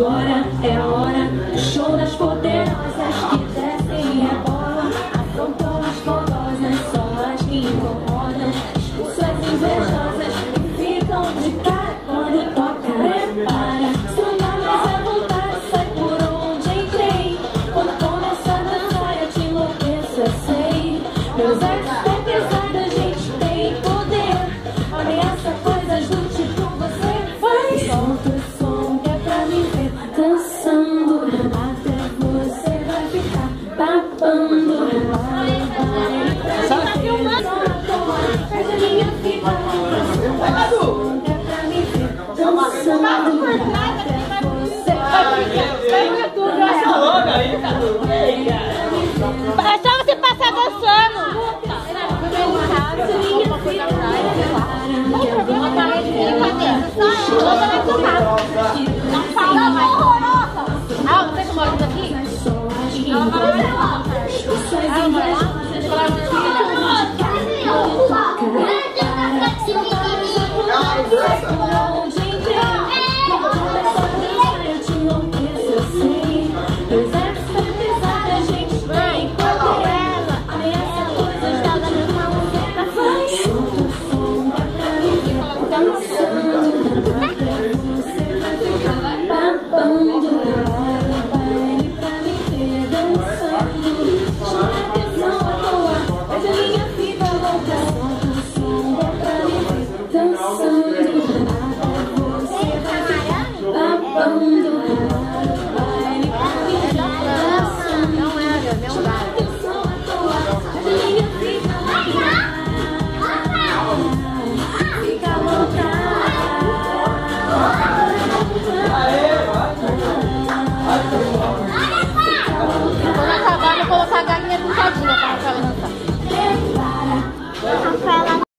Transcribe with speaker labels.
Speaker 1: agora é a hora do show das poderosas que descem e rebolam. Afrontam as fodosas, são as que incomodam. Expulsam as invejosas que ficam de cara quando toca. Prepara, se não dá mais a vontade, sai por onde entrei. Quando começa a dançar eu te enlouqueço, eu sei. Meu exército é pesado, a gente tem poder. Ameaça coisas do tipo você faz. Solta o som que é pra me ver dançando. Até você vai ficar babando. Vai pra filmando. Faz a minha vida. Solta o som que é pra me ver dançando. Até você vai ficar babando.
Speaker 2: É só você passar dançando. Não tem problema, cara, de brincadeira. Só ela vai tocar. Não fala, mas horrorosa. Ah, você que mora aqui? Ela mora lá. Ela mora lá? Quando acabar, eu vou colocar a galinha pintadinha.